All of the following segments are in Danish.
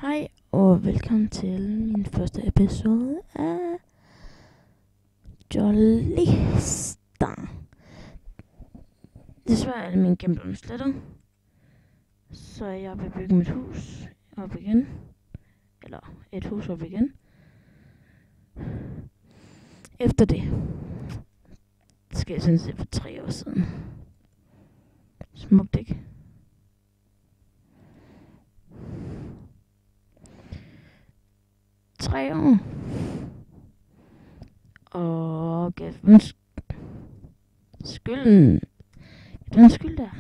Hej og velkommen til min første episode af Jollister. Desværre er alle mine gennem slettet, så jeg vil bygge mit hus op igen. Eller et hus op igen. Efter det skal jeg sådan se for 3 år siden. Smukt, ikke? Tre år. Og skylden. Den skyld der.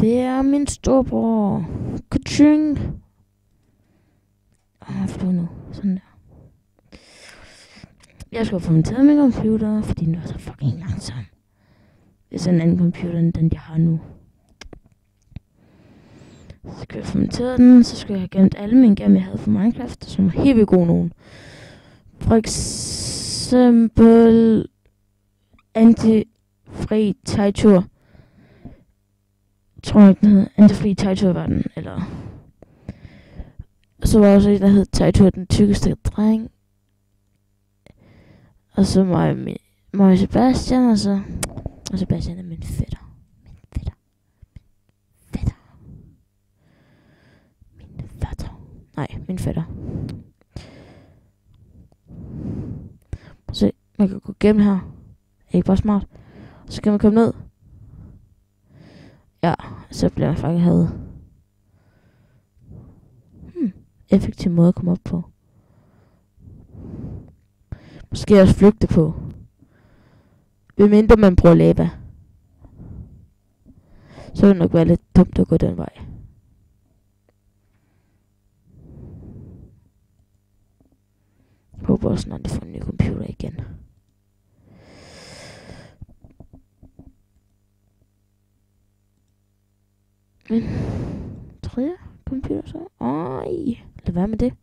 Det er min storebror. Kuching. Forstår nu. Sådan der. Jeg skulle få min taget min computer, fordi den var så fucking langsom. Det er sådan en anden computer, end den jeg har nu. Så skulle jeg få monteret den, så skulle jeg have gemt alle mine game, jeg havde for Minecraft, som var helt vildt gode nogen. For eksempel Antifri Tejtur. Tror jeg, den hed Antifri Tejtur var den, eller... Så var også en, der hed Tejtur, den tykkeste dreng. Og så mig og Sebastian, og Sebastian er min fætter. Min fætter. Se, man kan gå gennem her. Er ikke bare smart? Så kan man komme ned. Ja, så bliver man faktisk hadet. Effektiv måde at komme op på. Måske også flygte på. Hvem mindre man bruger lava. Så vil det nok være lidt dumt at gå den vej. Jeg håber også snart, at får en ny computer igen. Men tredje computer så? Ej, lad være med det.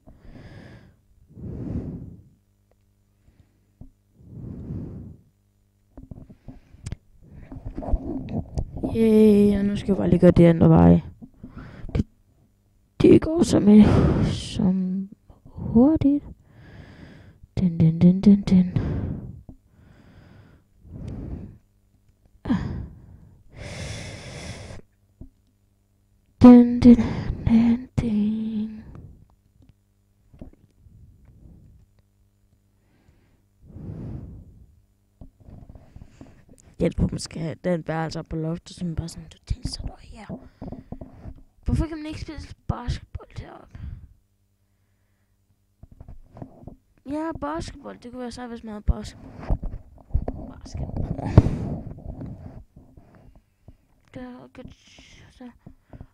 Og nu skal jeg bare lige gøre det andre vej. Det går som hurtigt. Den. Den. Jeg tror, man skal have den værelse op på loftet, som bare sådan, du tænker så her. Hvorfor kan man ikke spille basketball deroppe? Ja, basketball. Det kunne være så, hvis man havde basketball.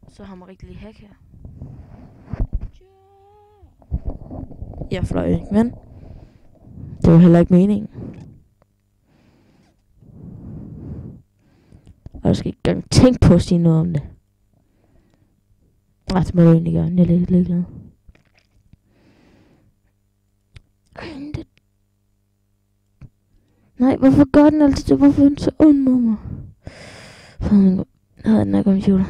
Så har man rigtig lige hack her. Jeg fløj ikke, men det var heller ikke meningen. Og jeg skal ikke engang tænke på at sige noget om det. Det må du egentlig gøre. Jeg er lidt ligeglad. Nej, hvorfor gør den altid det? Hvorfor er den så ond mod mig? Jeg havde den her computer.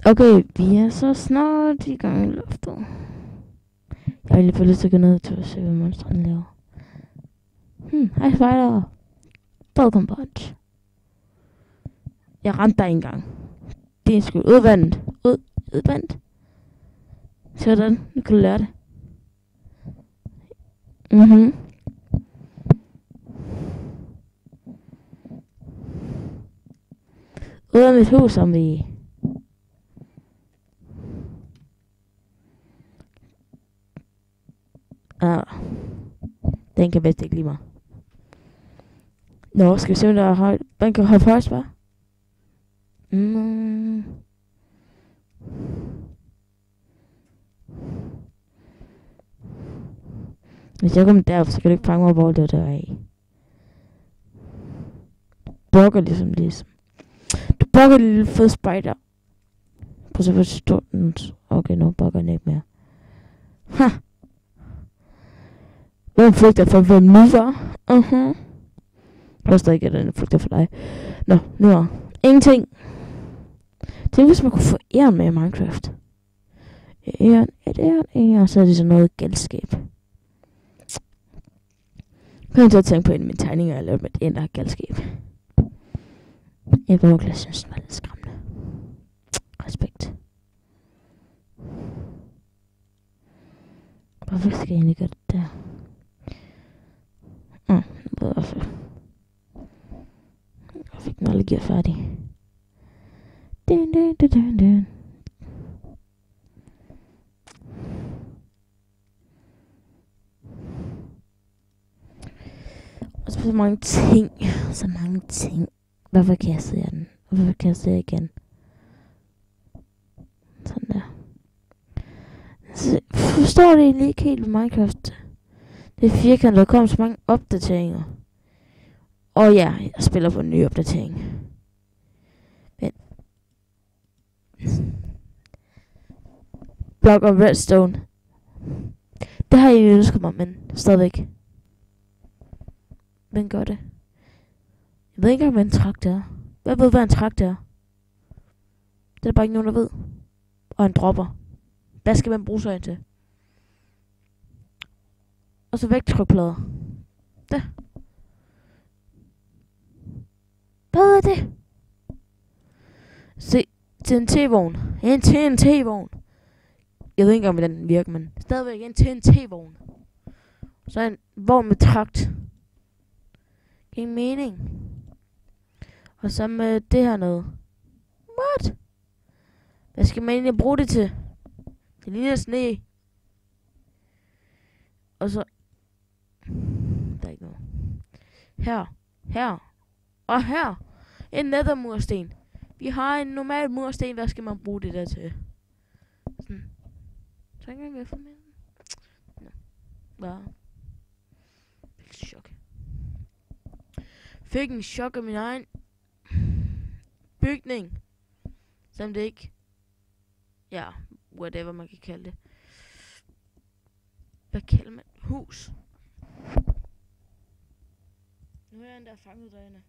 Okay, vi er så snart i gang i luftet. Jeg har lige fået lyst til at gå ned til at se, hvad monsterne laver. Hej spider. Welcome punch. Jeg ramte dig engang. Det er en skud. Udvandet. Udvandet. Sådan. Nu kan du lære det. Ud af mit hus, som vi... Den kan vist ikke lide mig. Nå, skal vi se, om der er højt. Den kan hoppe højst, hva'? Hvis jeg kommer derop, så kan du ikke fange mig, hvor det er af. bukker ligesom. Du bukker lille fed spider. Prøv så at forstå den. Okay, nu bukker den ikke mere. Ha! Hvem flygter for hvem nu var? Jeg forstår ikke, at den flygter for dig. Nå, nu er ingenting. Tænk, hvis man kunne få æren med i Minecraft. Æren. Så er det sådan noget galskab. Kan jeg så tænke på en af mine tegninger, jeg lavede med et der galskab. Jeg bare synes, den var lidt skræmmende. Respekt. Hvorfor skal jeg egentlig gøre det der? Hvorfor? Jeg fik den aldrig gjort færdig. Dun. Og så mange ting. Hvorfor kaster jeg den? Hvorfor kaster jeg igen? Sådan der. Så forstår det egentlig ikke helt med Minecraft. Det er firkantet, der kommer så mange opdateringer. Og ja, jeg spiller på en ny opdatering. Men Block of Redstone. Det har jeg ønsket mig, men stadigvæk. Hvem gør det? Jeg ved ikke engang, hvad en traktor er. Hvad ved, hvad en traktor er? Det er der bare ikke nogen, der ved. Og en dropper. Hvad skal man bruge sig til? Og så vægttrykplader. Der. Hvad er det? Se, TNT-vogn. En TNT-vogn. Jeg ved ikke engang, hvordan den virker, men stadigvæk en TNT-vogn. Så en vogn med trakt. Ingen mening. Og så med det her noget. What? Hvad skal man egentlig bruge det til? Det ligner sne. Og så... Der er ikke noget. Her. Og her. En nethermursten. Vi har en normal mursten. Hvad skal man bruge det der til? Sådan. Så ikke engang for mig. Nå. Chok. Fik en chok af min egen bygning. Som det ikke... Ja, whatever man kan kalde det. Hvad kalder man? Hus. Nu er jeg endda fanget derinde.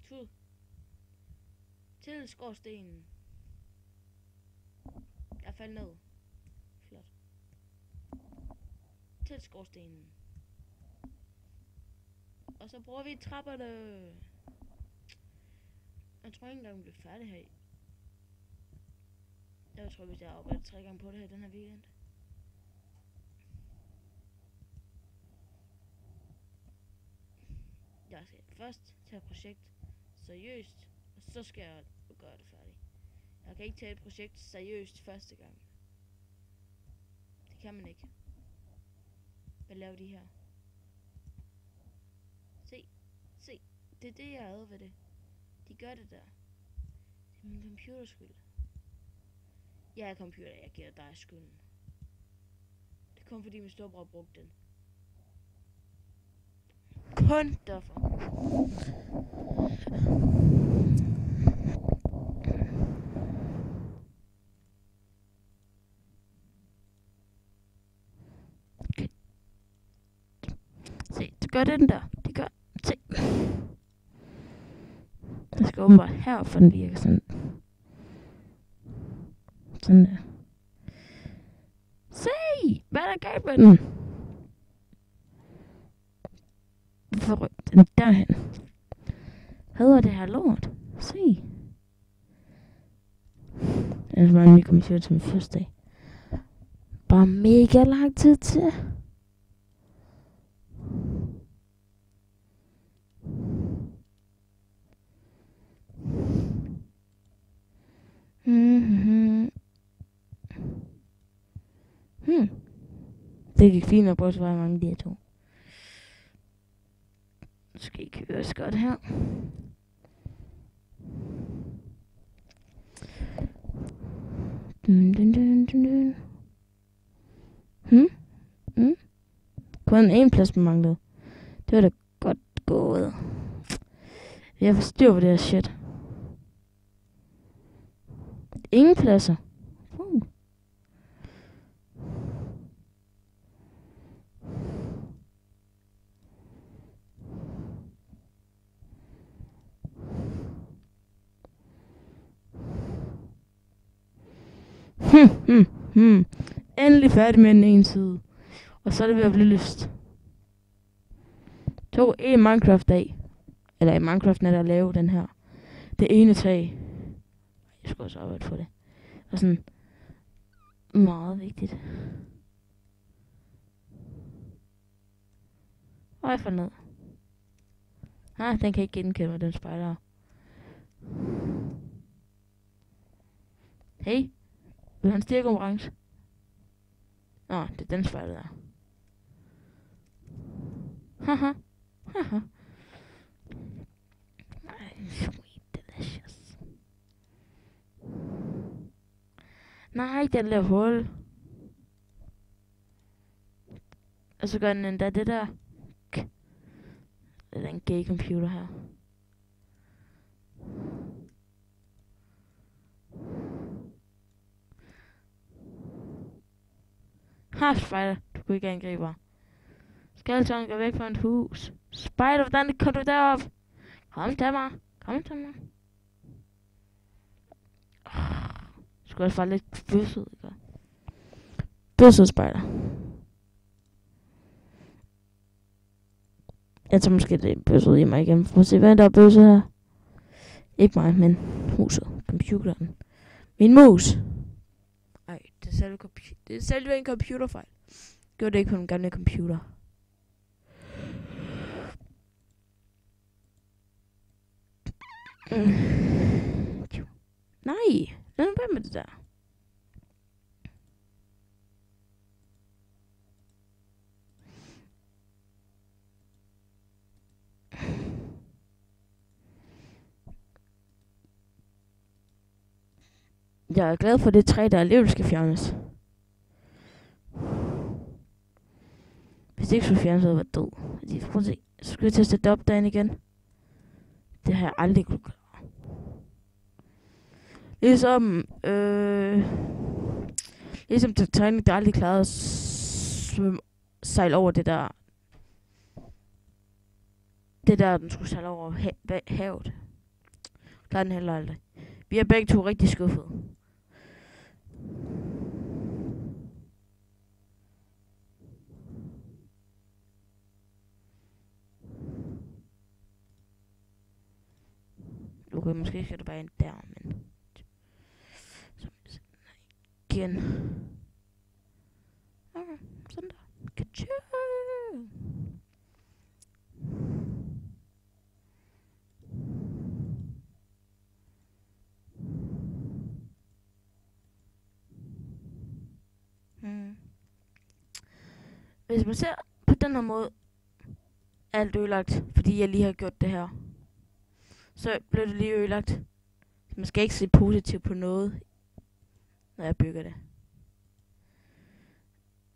Tud. Til skorstenen. Jeg faldt ned. Flot. Til skorstenen. Og så bruger vi trapperne. Jeg tror ikke engang, vi bliver færdige her. Jeg tror, hvis jeg arbejder 3 gange på det her den her weekend. Jeg skal først tage projekt seriøst, og så skal jeg gøre det færdigt. Jeg kan ikke tage et projekt seriøst første gang. Det kan man ikke. Hvad laver de her? Se. Det er det, jeg havde ved det. De gør det der. Det er min computers skyld. Jeg er computer, jeg giver dig skylden. Det kom fordi min storebror brugte den. Kun derfor. Okay. Se, så gør det den der. Det gør. Se. Jeg skal åbenbart her, for den virker sådan. Sådan der. Se! Hvad er der galt med den? Hvorfor rykker den derhen? Hader det her lort? Se. Ellers var en ny computer til min første dag. Bare mega lang tid til. Det gik fint nok, også var mange af de her to. Nu skal I køres godt her. Dun. Kun en plads, man manglede. Det var da godt gået. Jeg forstyrrer på det her shit. Ingen pladser. Endelig færdig med den ene side. Og så er det ved at blive lyst. Tog en Minecraft-dag. Eller i Minecraft er der at lave den her. Det ene tag. Jeg skal også arbejde for det. Og sådan. Meget vigtigt. Og jeg får ned. Den kan ikke genkende mig, den spejder. Hey. Vil han styrkekonkurrence? Nå, det er den spejder der. Haha. Haha. Sweet delicious. Nej, den laver hul. Og så gør den endda det der. Det er en gay computer her. Spider, du kunne ikke angribe mig. Skeleton, gå væk fra et hus. Spider, hvordan kom du derop? Kom til mig. Kom til mig. Skulle også være lidt bøsset, ikke? Bøsset, Spider. Jeg tror måske, det er bøsset i mig igen. Prøv at se, hvad der er bøsset her. Ikke mig, men huset. Computeren. Min mus. Ej, det er selve en computerfejl. Gjorde det ikke på den gamle computer. Nej, lad nu være med det der. Jeg er glad for det træ, der alligevel skal fjernes. Hvis det ikke skulle fjernes, så havde jeg været død. Prøv at se. Så skulle jeg til at sætte op derinde igen. Det har jeg aldrig kunne gøre. Ligesom Titanic, der aldrig klarede at sejle over det der. Det der, den skulle sejle over havet. Klarede den heller aldrig. Vi er begge to rigtig skuffede. Okay, måske skal det bare ind der, men... Igen. Okay, sådan der. Katja! Hvis man ser på den her måde, er alt ødelagt, fordi jeg lige har gjort det her. Så bliver det lige ødelagt. Man skal ikke se positivt på noget, når jeg bygger det.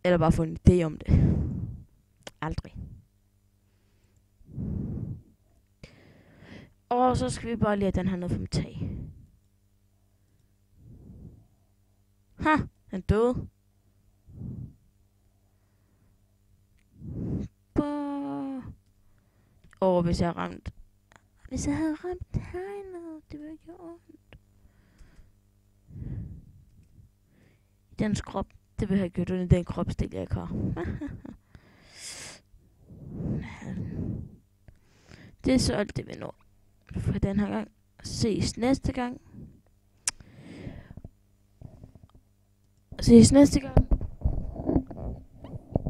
Eller bare få en idé om det. Aldrig. Og så skal vi bare lige have den her ned fra mit tag. Den døde. Hvis jeg havde ramt hegnet, det ville gøre ondt. Dens krop, det ville have gjort ondt i den kropsdel, jeg har. Det er så alt det, vi når for den her gang. Ses næste gang.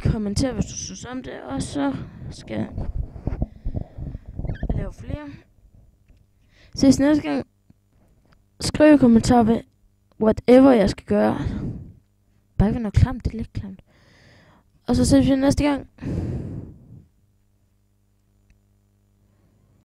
Kommenter, hvis du synes om det, og så skal jeg lave flere. Ses næste gang. Skriv i kommentarer ved whatever jeg skal gøre. Bare ikke noget klamt, det er lidt klamt. Og så ses vi næste gang.